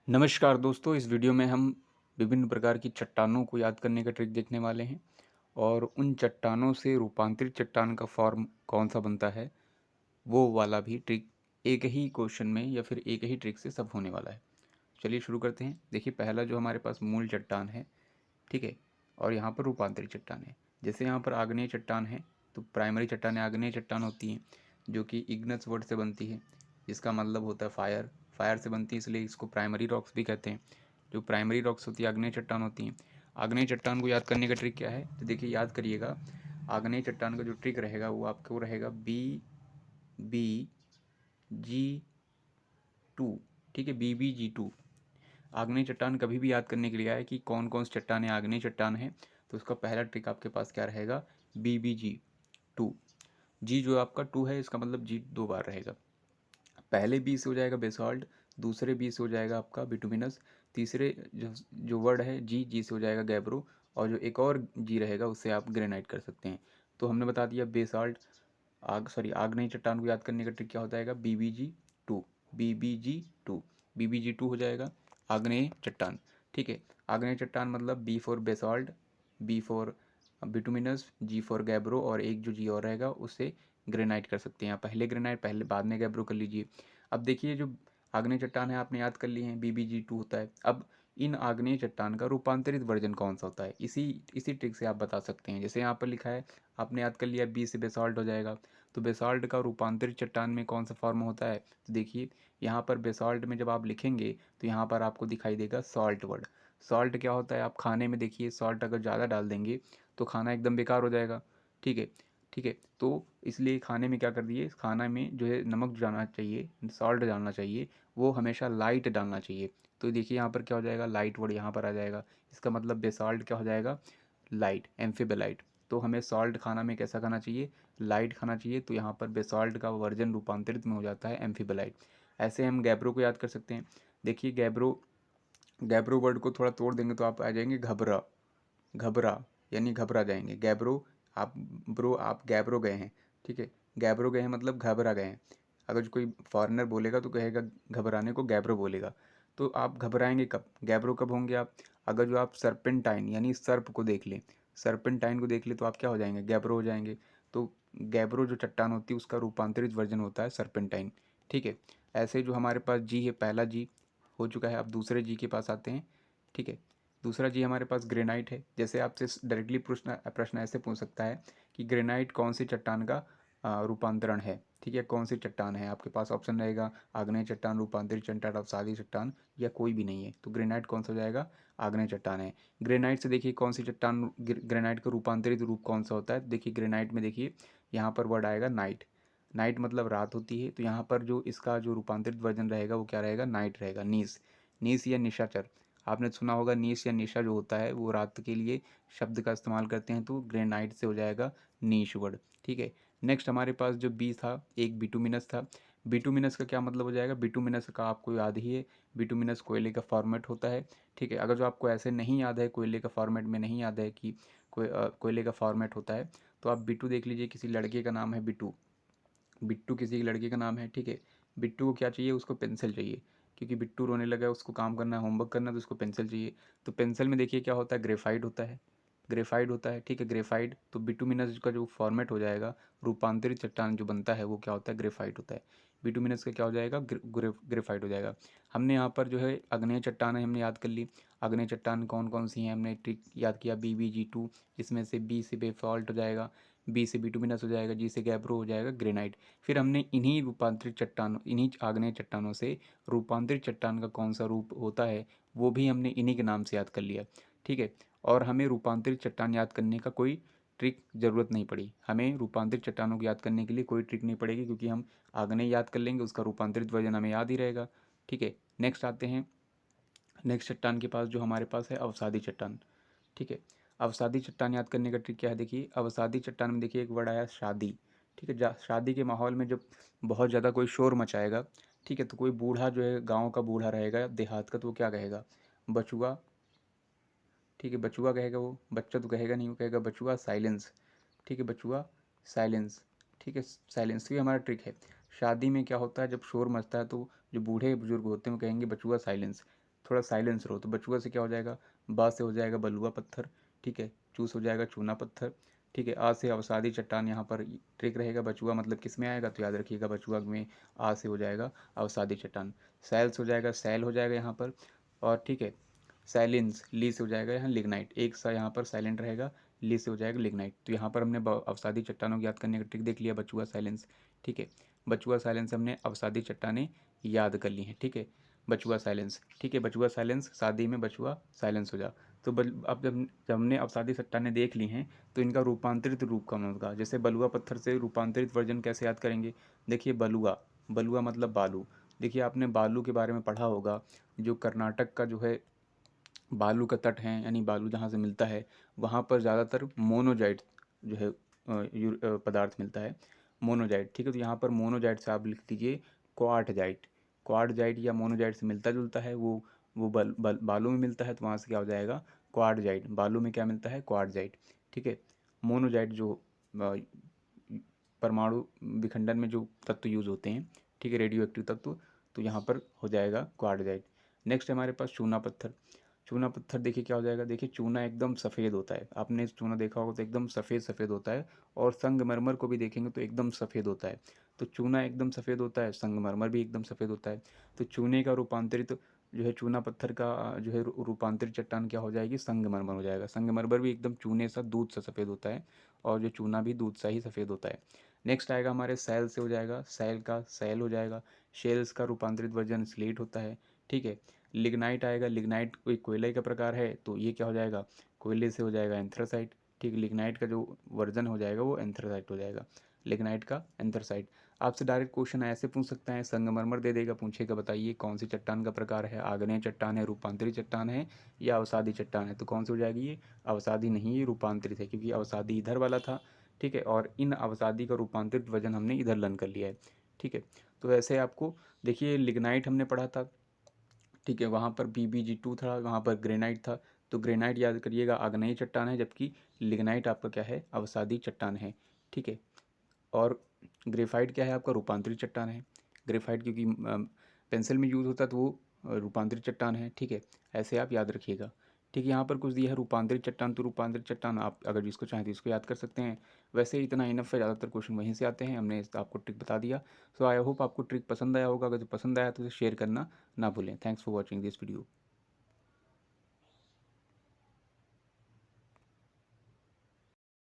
नमस्कार दोस्तों, इस वीडियो में हम विभिन्न प्रकार की चट्टानों को याद करने का ट्रिक देखने वाले हैं और उन चट्टानों से रूपांतरित चट्टान का फॉर्म कौन सा बनता है, वो वाला भी ट्रिक एक ही क्वेश्चन में या फिर एक ही ट्रिक से सब होने वाला है। चलिए शुरू करते हैं। देखिए, पहला जो हमारे पास मूल चट्टान है, ठीक है, और यहाँ पर रूपांतरित चट्टान है। जैसे यहाँ पर आग्नेय चट्टान है, तो प्राइमरी चट्टानें आग्नेय चट्टान होती हैं, जो कि इग्नस वर्ड से बनती है, जिसका मतलब होता है फायर। फायर से बनती है, इसलिए इसको प्राइमरी रॉक्स भी कहते हैं। जो प्राइमरी रॉक्स होती है, आग्नेय चट्टान होती हैं। आग्नेय चट्टान को याद करने का ट्रिक क्या है, तो देखिए याद करिएगा। आग्नेय चट्टान का जो ट्रिक रहेगा वो आपको रहेगा BBG2। ठीक है, BBG2। आग्नेय चट्टान कभी भी याद करने के लिए आए कि कौन कौन सी चट्टान है, आग्नेय चट्टान है, तो उसका पहला ट्रिक आपके पास क्या रहेगा, BBG2। जी जो आपका 2 है, इसका मतलब जी 2 बार रहेगा। पहले बी से हो जाएगा बेसाल्ट, दूसरे बी से हो जाएगा आपका बिटुमिनस, तीसरे जो जो वर्ड है जी, जी से हो जाएगा गैब्रो, और जो एक और जी रहेगा उससे आप ग्रेनाइट कर सकते हैं। तो हमने बता दिया बेसाल्ट, आग्नेय चट्टान को याद करने का ट्रिक क्या होता है, BBG2। BBG2, BBG2 हो जाएगा आग्नेय चट्टान। ठीक है, आग्नेय चट्टान मतलब B for basalt, B for bituminous, G for gabbro, और एक जो जी और रहेगा उससे ग्रेनाइट कर सकते हैं। आप पहले ग्रेनाइट, पहले बाद में गैब्रो कर लीजिए। अब देखिए, जो आग्नेय चट्टान है आपने याद कर ली है, BBG2 होता है। अब इन आग्नेय चट्टान का रूपांतरित वर्जन कौन सा होता है, इसी इसी ट्रिक से आप बता सकते हैं। जैसे यहाँ पर लिखा है, आपने याद कर लिया, बी से बेसाल्ट हो जाएगा, तो बेसाल्ट का रूपांतरित चट्टान में कौन सा फॉर्म होता है, तो देखिए यहाँ पर बेसाल्ट में जब आप लिखेंगे तो यहाँ पर आपको दिखाई देगा सॉल्ट वर्ड। सॉल्ट क्या होता है, आप खाने में देखिए सॉल्ट अगर ज़्यादा डाल देंगे तो खाना एकदम बेकार हो जाएगा। ठीक है, ठीक है, तो इसलिए खाने में क्या कर दिए, खाना में जो है नमक डालना चाहिए, सॉल्ट डालना चाहिए, वो हमेशा लाइट डालना चाहिए। तो देखिए यहाँ पर क्या हो जाएगा, लाइट वर्ड यहाँ पर आ जाएगा। इसका मतलब बेसाल्ट क्या हो जाएगा, लाइट, एम्फीबेलाइट। तो हमें सॉल्ट खाना में कैसा खाना चाहिए, लाइट खाना चाहिए। तो यहाँ पर बेसाल्ट का वर्जन रूपांतरित में हो जाता है एम्फीबेलाइट। ऐसे हम गैब्रो को याद कर सकते हैं। देखिए गैब्रो, गैब्रो वर्ड को थोड़ा तोड़ देंगे तो आप आ जाएंगे घबरा। घबरा यानी घबरा जाएंगे। गैब्रो, आप ब्रो आप गैब्रो गए हैं, ठीक है, गैब्रो गए हैं मतलब घबरा गए हैं। अगर जो कोई फॉरेनर बोलेगा तो कहेगा, घबराने को गैब्रो बोलेगा। तो आप घबराएंगे कब, गैब्रो कब होंगे आप, अगर जो आप सर्पेंटाइन यानी सर्प को देख लें, सर्पेंटाइन को देख लें तो आप क्या हो जाएंगे, गैब्रो हो जाएंगे। तो गैब्रो जो चट्टान होती है उसका रूपांतरित वर्जन होता है सर्पेंटाइन। ठीक है, ऐसे जो हमारे पास जी है, पहला जी हो चुका है, अब दूसरे जी के पास आते हैं। ठीक है, दूसरा जी हमारे पास ग्रेनाइट है। जैसे आपसे डायरेक्टली प्रश्न प्रश्न ऐसे पूछ सकता है कि ग्रेनाइट कौन सी चट्टान का रूपांतरण है। ठीक है, कौन सी चट्टान है, आपके पास ऑप्शन रहेगा आग्नेय चट्टान, रूपांतरित चट्टान, अवसादी चट्टान, या कोई भी नहीं है। तो ग्रेनाइट कौन सा हो जाएगा, आग्नेय चट्टान है। ग्रेनाइट से देखिए कौन सी चट्टान, ग्रेनाइट का रूपांतरित रूप कौन सा होता है, देखिए ग्रेनाइट में देखिए यहाँ पर वर्ड आएगा नाइट। नाइट मतलब रात होती है, तो यहाँ पर जो इसका जो रूपांतरित वर्जन रहेगा वो क्या रहेगा, नाइट रहेगा। नीस, नीस या निशाचर, आपने सुना होगा नीश या निशा जो होता है वो रात के लिए शब्द का इस्तेमाल करते हैं, तो ग्रेनाइट से हो जाएगा नीश वर्ड। ठीक है, नेक्स्ट हमारे पास जो बी था, एक बिटुमिनस था। बिटुमिनस का क्या मतलब हो जाएगा, बिटुमिनस का आपको याद ही है, बिटुमिनस कोयले का फॉर्मेट होता है। ठीक है, अगर जो आपको ऐसे नहीं याद है, कोयले का फॉर्मेट में नहीं याद है कि कोयले का फॉर्मेट होता है, तो आप बिट्टू देख लीजिए, किसी लड़के का नाम है बिट्टू, बिट्टू किसी लड़के का नाम है। ठीक है, बिट्टू को क्या चाहिए, उसको पेंसिल चाहिए, क्योंकि बिट्टू रोने लगा है, उसको काम करना है, होमवर्क करना है, तो उसको पेंसिल चाहिए। तो पेंसिल में देखिए क्या होता है, ग्रेफाइट होता है, ग्रेफाइट होता है। ठीक है, ग्रेफाइट, तो बिटुमिनस का जो फॉर्मेट हो जाएगा, रूपांतरित चट्टान जो बनता है वो क्या होता है, ग्रेफाइट होता है। बिटुमिनस का क्या हो जाएगा, ग्रेफाइट हो जाएगा। हमने यहाँ पर जो है अग्नेय चट्टान है हमने याद कर ली। अग्नेय चट्टान कौन कौन सी हैं हमने ट्रिक याद किया, BBG2, जिसमें से बी से बेफॉल्ट हो जाएगा, बी से बिटुमिनस हो जाएगा, जी से गैब्रो हो जाएगा, ग्रेनाइट। फिर हमने इन्हीं रूपांतरित चट्टानों, इन्हीं आग्नेय चट्टानों से रूपांतरित चट्टान का कौन सा रूप होता है वो भी हमने इन्हीं के नाम से याद कर लिया। ठीक है, और हमें रूपांतरित चट्टान याद करने का कोई ट्रिक ज़रूरत नहीं पड़ी। हमें रूपांतरित चट्टानों को याद करने के लिए कोई ट्रिक नहीं पड़ेगी, क्योंकि हम आग्नेय याद कर लेंगे, उसका रूपांतरित वर्जन हमें याद ही रहेगा। ठीक है, नेक्स्ट आते हैं, नेक्स्ट चट्टान के पास जो हमारे पास है अवसादी चट्टान। ठीक है, अवसादी चट्टान याद करने का ट्रिक क्या है, देखिए अवसादी चट्टान में देखिए एक वर्ड आया शादी। ठीक है, शादी के माहौल में जब बहुत ज़्यादा कोई शोर मचाएगा, ठीक है, तो कोई बूढ़ा जो है, गांव का बूढ़ा रहेगा, देहात का, तो वो क्या कहेगा, बचुआ। ठीक है, बचुआ कहेगा, वो बच्चा तो कहेगा नहीं, वो कहेगा बचुआ साइलेंस। ठीक है, बचुआ साइलेंस। ठीक है, साइलेंस भी हमारा ट्रिक है। शादी में क्या होता है, जब शोर मचता है तो जो बूढ़े बुजुर्ग होते हैं वो कहेंगे बचुआ साइलेंस। थोड़ा साइलेंस रहो। तो बचुआ से क्या हो जाएगा, बा से हो जाएगा बलुआ पत्थर, ठीक है। चू से हो जाएगा चूना पत्थर, ठीक है। आ से अवसादी चट्टान, यहाँ पर ट्रिक रहेगा। बचुआ मतलब किस में आएगा, तो याद रखिएगा बचुआ में आ से हो जाएगा अवसादी चट्टान। सैल से हो जाएगा सैल हो जाएगा यहाँ पर, और ठीक है साइलेंस ली से हो जाएगा यहाँ लिग्नाइट, एक सा यहाँ पर साइलेंट रहेगा, ली से हो जाएगा लिग्नाइट। तो यहाँ पर हमने अवसादी चट्टानों को याद करने का ट्रिक देख लिया, बचुआ साइलेंस, ठीक है। बचुआ साइलेंस हमने अवसादी चट्टानें याद कर ली हैं, ठीक है। बचुआ साइलेंस, ठीक है। बचुआ साइलेंस, शादी में बचुआ साइलेंस हो जा। तो अब जब हमने अवसादी चट्टानें देख ली हैं, तो इनका रूपांतरित रूप कौन होगा। जैसे बलुआ पत्थर से रूपांतरित वर्जन कैसे याद करेंगे, देखिए बलुआ, बलुआ मतलब बालू। देखिए आपने बालू के बारे में पढ़ा होगा, जो कर्नाटक का जो है बालू का तट है, यानी बालू जहाँ से मिलता है वहाँ पर ज़्यादातर मोनोजाइट जो है पदार्थ मिलता है, मोनोजाइट, ठीक है। तो यहाँ पर मोनोजाइट से आप लिख दीजिए क्वार्टजाइट। क्वार्टजाइट या मोनोजाइट से मिलता जुलता है, वो बालू में मिलता है, तो वहाँ से क्या हो जाएगा क्वार्टजाइट। बालू में क्या मिलता है क्वार्टजाइट, ठीक है। मोनोजाइट जो परमाणु विखंडन में जो तत्व यूज होते हैं, ठीक है, रेडियो एक्टिव तत्व, तो यहाँ पर हो जाएगा क्वार्टजाइट। नेक्स्ट हमारे पास चूना पत्थर। चूना पत्थर देखिए क्या हो जाएगा, देखिए चूना एकदम सफ़ेद होता है, आपने चूना देखा होगा तो एकदम सफ़ेद सफ़ेद होता है, और संगमरमर को भी देखेंगे तो एकदम सफ़ेद होता है। तो चूना एकदम सफ़ेद होता है, संगमरमर भी एकदम सफ़ेद होता है। तो चूने का रूपांतरित जो है चूना पत्थर का जो है रूपांतरित चट्टान क्या हो जाएगी, संगमरमर हो जाएगा। संगमरमर भी एकदम चूने सा दूध सा सफ़ेद होता है, और जो चूना भी दूध सा ही सफ़ेद होता है। नेक्स्ट आएगा हमारे सैल से हो जाएगा, सैल का सैल हो जाएगा। शेल्स का रूपांतरित वर्जन स्लेट होता है, ठीक है। लिग्नाइट आएगा, लिग्नाइट कोई कोयले का प्रकार है, तो ये क्या हो जाएगा, कोयले से हो जाएगा एंथ्रासाइट, ठीक। लिग्नाइट का जो वर्जन हो जाएगा वो एंथ्रासाइट हो जाएगा, लिग्नाइट का एंथ्रासाइट। आपसे डायरेक्ट क्वेश्चन ऐसे पूछ सकता है, संगमरमर दे देगा, पूछेगा बताइए कौन सी चट्टान का प्रकार है, आग्नेय चट्टान है, रूपांतरित चट्टान है, या अवसादी चट्टान है। तो कौन सी हो जाएगी ये, अवसादी नहीं, ये रूपांतरित है, क्योंकि अवसादी इधर वाला था, ठीक है। और इन अवसादी का रूपांतरित वजन हमने इधर लर्न कर लिया है, ठीक है। तो ऐसे आपको देखिए लिग्नाइट हमने पढ़ा था, ठीक है। वहाँ पर BBG2 था, वहाँ पर ग्रेनाइट था। तो ग्रेनाइट याद करिएगा आग्नेय चट्टान है, जबकि लिग्नाइट आपका क्या है, अवसादी चट्टान है, ठीक है। और ग्रेफाइट क्या है आपका, रूपांतरित चट्टान है। ग्रेफाइट क्योंकि पेंसिल में यूज़ होता है, तो वो रूपांतरित चट्टान है, ठीक है। ऐसे आप याद रखिएगा, ठीक है। यहाँ पर कुछ दिया है रूपांतरित चट्टान, तो रूपांतरित चट्टान आप अगर जिसको चाहें तो इसको याद कर सकते हैं। वैसे इतना इनफ है, ज़्यादातर क्वेश्चन वहीं से आते हैं, हमने आपको ट्रिक बता दिया। सो आई होप आपको ट्रिक पसंद आया होगा, अगर जो पसंद आया तो इसे शेयर करना ना भूलें। Thanks for watching this video.